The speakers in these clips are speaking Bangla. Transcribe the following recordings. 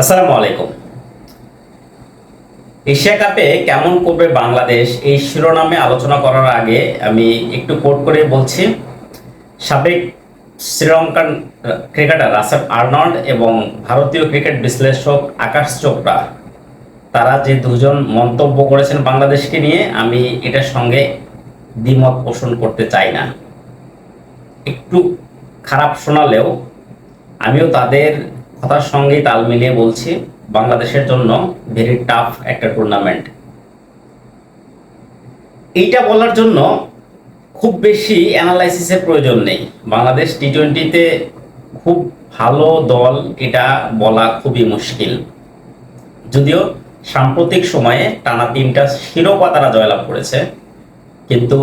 আসসালামু আলাইকুম। এশিয়া কাপে কেমন করবে বাংলাদেশ এই শিরোনামে আলোচনা করার আগে আমি একটু কোট করে বলছি। সাবেক শ্রীলঙ্কান ক্রিকেটার রাসেল আর্নল্ড এবং ভারতীয় ক্রিকেট বিশ্লেষক আকাশ চোপড়া তারা যে দুজন মন্তব্য করেছেন বাংলাদেশকে নিয়ে, আমি এটার সঙ্গে দ্বিমত পোষণ করতে চাই না। একটু খারাপ শোনালেও আমিও তাদের কথার সঙ্গেই তাল মিলিয়ে বলছি, বাংলাদেশের জন্য ভেরি টাফ একটা টুর্নামেন্ট। এইটা বলার জন্য খুব বেশি অ্যানালাইসিসের প্রয়োজন নেই। বাংলাদেশ টি-20-তে খুব ভালো দল এটা বলা খুবই মুশকিল। যদিও সাম্প্রতিক সময়ে টানা 3টা শিরোপা তারা জয়লাভ করেছে, কিন্তু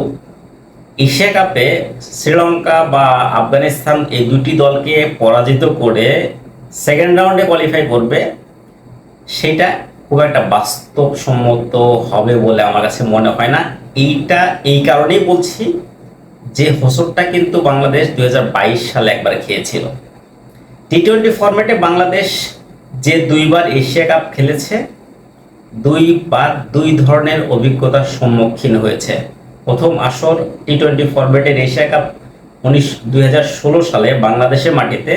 এশিয়া কাপে শ্রীলঙ্কা বা আফগানিস্তান এই দুটি দলকে পরাজিত করে সেকেন্ড রাউন্ডে কোয়ালিফাই করবে, সেটা খুব একটা বাস্তবসম্মত হবে বলে আমার কাছে মনে হয় না। এইটা এই কারণেই বলছি যে হোঁচটটা কিন্তু বাংলাদেশ 2022 সালে একবার খেয়েছিল। টি-20 ফরম্যাটে বাংলাদেশ যে দুইবার এশিয়া কাপ খেলেছে, দুইবার দুই ধরনের অভিজ্ঞতার সম্মুখীন হয়েছে। প্রথম আসর টি-20 ফরম্যাটের এশিয়া কাপ 2016 সালে বাংলাদেশের মাটিতে,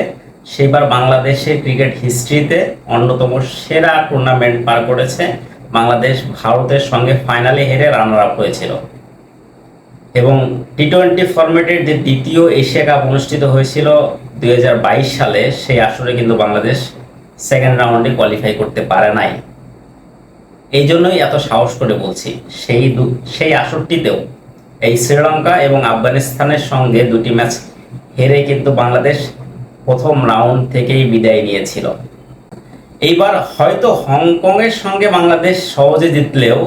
সেবার বাংলাদেশের ক্রিকেট হিস্ট্রিতে অন্যতম সেরা টুর্নামেন্ট পার করেছে। বাংলাদেশ ভারতের সঙ্গে ফাইনালে হেরে রানার আপ হয়েছিল। এবং টি-20 ফরম্যাটের যে দ্বিতীয় এশিয়া কাপ অনুষ্ঠিত হয়েছিল 2022 সালে, সেই আসরে কিন্তু বাংলাদেশ সেকেন্ড রাউন্ডে কোয়ালিফাই করতে পারে নাই। এই জন্যই এত সাহস করে বলছি, সেই আসরটিতেও এই শ্রীলঙ্কা এবং আফগানিস্তানের সঙ্গে দুটি ম্যাচ হেরে কিন্তু বাংলাদেশ প্রথম রাউন্ড থেকেই বিদায় নিয়েছিল। এইবার হয়তো হংকংয়ের সঙ্গে বাংলাদেশ সহজে জিতলেও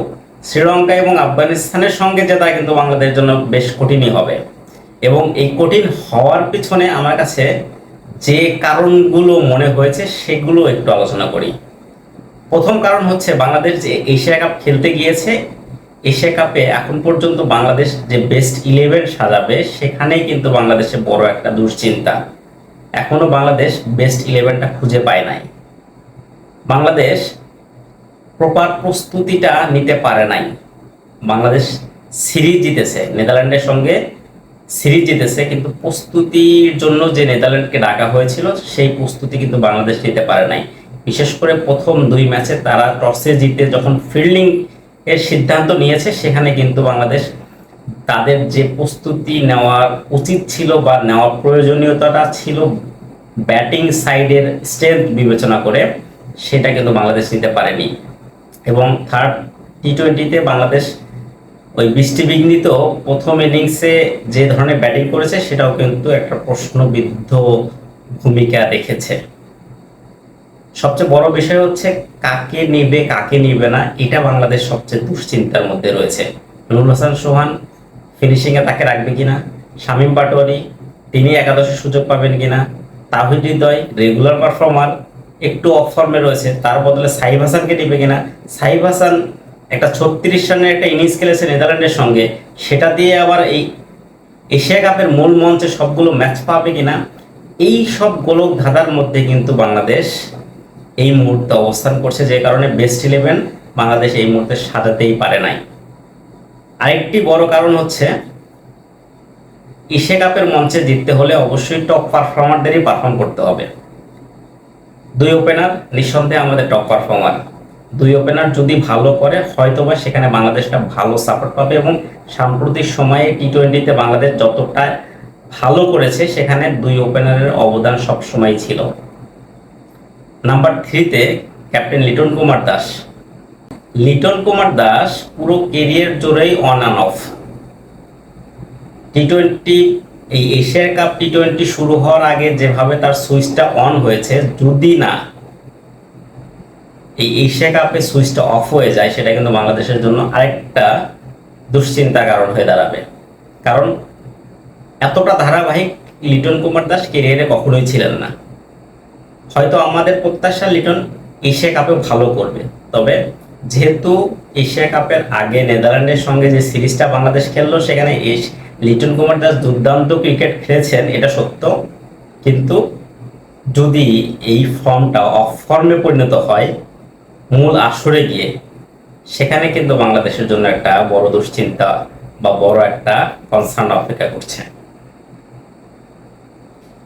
শ্রীলঙ্কা এবং আফগানিস্তানের সঙ্গে জেতা কিন্তু বাংলাদেশের জন্য বেশ কঠিনই হবে। এবং এই কঠিন হওয়ার পিছনে আমার কাছে যে কারণগুলো মনে হয়েছে সেগুলো একটু আলোচনা করি। প্রথম কারণ হচ্ছে, বাংলাদেশ যে এশিয়া কাপ খেলতে গিয়েছে, এশিয়া কাপে এখন পর্যন্ত বাংলাদেশ যে বেস্ট 11 সাজাবে, সেখানেই কিন্তু বাংলাদেশে বড় একটা দুশ্চিন্তা। এখনো বাংলাদেশ বেস্ট 11টা খুঁজে পায় নাই। বাংলাদেশ প্রপার প্রস্তুতিটা নিতে পারে নাই। বাংলাদেশ সিরিজ জিতেছে, নেদারল্যান্ডের সঙ্গে সিরিজ জিতেছে, কিন্তু প্রস্তুতির জন্য যে নেদারল্যান্ডকে ডাকা হয়েছিল সেই প্রস্তুতি কিন্তু বাংলাদেশ নিতে পারে নাই। বিশেষ করে প্রথম 2 ম্যাচে তারা টসে জিতে যখন ফিল্ডিং এর সিদ্ধান্ত নিয়েছে, সেখানে কিন্তু বাংলাদেশ তাদের যে প্রস্তুতি নেওয়ার উচিত ছিল বা নেওয়ার প্রয়োজনীয়তাটা ছিল ব্যাটিং সাইডের স্ট্রেংথ বিবেচনা করে, সেটা কিন্তু বাংলাদেশ নিতে পারেনি। এবং থার্ড টি-20তে বাংলাদেশ ওই বৃষ্টিবিঘ্নিত প্রথম ইনিংসে যে ধরনের ব্যাটিং করেছে, সেটাও কিন্তু একটা প্রশ্নবিদ্ধ ভূমিকা রেখেছে। সবচেয়ে বড় বিষয় হচ্ছে কাকে নেবে কাকে নেবে না, এটা বাংলাদেশ সবচেয়ে দুশ্চিন্তার মধ্যে রয়েছে। নুরুল হাসান সোহান ফিনিশিংয়ে তাকে রাখবে কিনা, শামীম পাটোয়ারি তিনি একাদশে সুযোগ পাবেন কিনা, তাহিদ হৃদয় রেগুলার পারফর্মার একটু অফ ফর্মে রয়েছে, তার বদলে সাইফ হাসানকে নেবে কিনা। সাইফ হাসান একটা 36 রানের একটা ইনিংস খেলেছে নেদারল্যান্ডের সঙ্গে, সেটা দিয়ে আবার এই এশিয়া কাপের মূল মঞ্চে সবগুলো ম্যাচ পাবে কিনা। এই সব গোলক ধাঁধার মধ্যে কিন্তু বাংলাদেশ এই মুহূর্তে অবস্থান করছে, যে কারণে বেস্ট 11 বাংলাদেশ এই মুহূর্তে সাজাতেই পারে নাই। আরেকটি বড় কারণ হচ্ছে, এশিয়া কাপের মঞ্চে জিততে হলে অবশ্যই টপ পারফর্মারদেরই পারফর্ম করতে হবে। 2 ওপেনার নিঃসন্দেহে আমাদের টপ পারফর্মার। 2 ওপেনার যদি ভালো করে, হয়তোবা সেখানে বাংলাদেশটা ভালো সাপোর্ট পাবে। এবং সাম্প্রতিক সময়ে টি-20তে বাংলাদেশ যতটা ভালো করেছে, সেখানে 2 ওপেনারের অবদান সবসময় ছিল। নাম্বার 3-তে ক্যাপ্টেন লিটন কুমার দাস। লিটন কুমার দাস পুরো কেরিয়ার জুড়েই অন অ্যান্ড অফ। টি-20 এই এশিয়া কাপ টি-20 শুরু হওয়ার আগে যেভাবে তার সুইচটা অন হয়েছে, যদি না এই এশিয়া কাপে সুইচটা অফ হয়ে যায়, সেটা কিন্তু বাংলাদেশের জন্য আরেকটা দুশ্চিন্তার কারণ হয়ে দাঁড়াবে। কারণ এতটা ধারাবাহিক লিটন কুমার দাস কেরিয়ারে কখনোই ছিলেন না। হয়তো আমাদের প্রত্যাশা লিটন এশিয়া কাপেও ভালো করবে, তবে যেহেতু এশিয়া কাপের আগে নেদারল্যান্ডের সঙ্গে যে সিরিজটা বাংলাদেশ খেললো, সেখানে লিটন কুমার দাস দুর্দান্ত ক্রিকেট খেলেছেন, এটা সত্য, কিন্তু যদি এই ফর্মটা অফ ফর্মে পরিণত হয় মূল আসরে গিয়ে, সেখানে কিন্তু বাংলাদেশের জন্য একটা বড় দুশ্চিন্তা বা বড় একটা কনসার্ন অপেক্ষা করছে।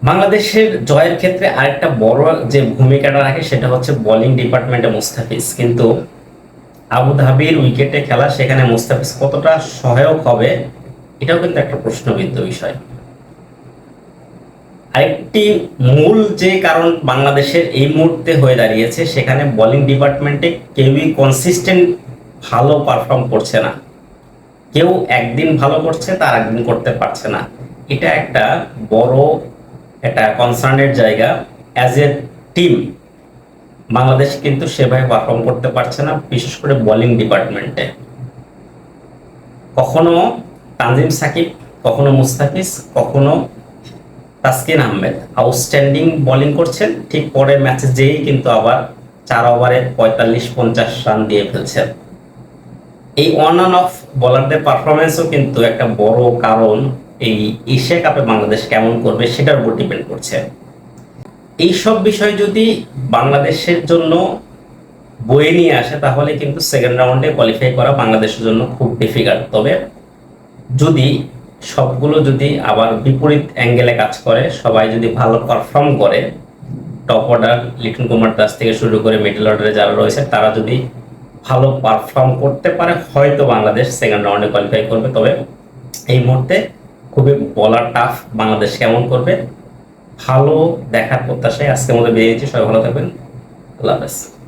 বাংলাদেশের জয়ের ক্ষেত্রে আরেকটা বড় যে ভূমিকাটা রাখে সেটা হচ্ছে বোলিং ডিপার্টমেন্টে মুস্তাফিজ। কিন্তু আবুধাবির উইকেটে খেলা, সেখানে মুস্তাফিজ কতটা সহায়ক হবে এটাও কিন্তু একটা প্রশ্নবিদ্ধ বিষয়। আরেকটি মূল যে কারণ বাংলাদেশের এই মুহূর্তে হয়ে দাঁড়িয়েছে, সেখানে বোলিং ডিপার্টমেন্টে কেউই কনসিস্টেন্ট ভালো পারফর্ম করছে না। কেউ একদিন ভালো করছে, তার একদিন করতে পারছে না। এটা একটা বড় একটা কনসার্নের জায়গা। অ্যাজ এ টিম বাংলাদেশ কিন্তু সেভাবে পারফর্ম করতে পারছে না, বিশেষ করে বোলিং ডিপার্টমেন্টে। কখনো তানজিম সাকিব, কখনো মুস্তাফিজ, কখনো তাসকিন আহমেদ আউটস্ট্যান্ডিং বোলিং করছেন, ঠিক পরে ম্যাচে যেই কিন্তু আবার 4 ওভারে 45-50 রান দিয়ে ফেলছেন। এই অন অ্যান্ড অফ বোলারদের পারফরমেন্সও কিন্তু একটা বড় কারণ এই এশিয়া কাপে বাংলাদেশ কেমন করবে সেটার উপর ডিপেন্ড করছে। এই সব বিষয় যদি বাংলাদেশের জন্য বয়ে নিয়ে আসে, তাহলে কিন্তু সেকেন্ড রাউন্ডে কোয়ালিফাই করা বাংলাদেশের জন্য খুব ডিফিকাল্ট। তবে যদি সবগুলো যদি আবার বিপরীত অ্যাঙ্গেলে কাজ করে, সবাই যদি ভালো পারফর্ম করে, টপ অর্ডার লিটন কুমার দাস থেকে শুরু করে মিডল অর্ডারে যারা রয়েছে তারা যদি ভালো পারফর্ম করতে পারে, হয়তো বাংলাদেশ সেকেন্ড রাউন্ডে কোয়ালিফাই করবে। তবে এই মুহূর্তে খুবই বলা টাফ বাংলাদেশ কেমন করবে। ভালো দেখার প্রত্যাশায় আজকের মধ্যে বেরিয়েছি। সবাই ভালো থাকবেন। আল্লাহ হাফেজ।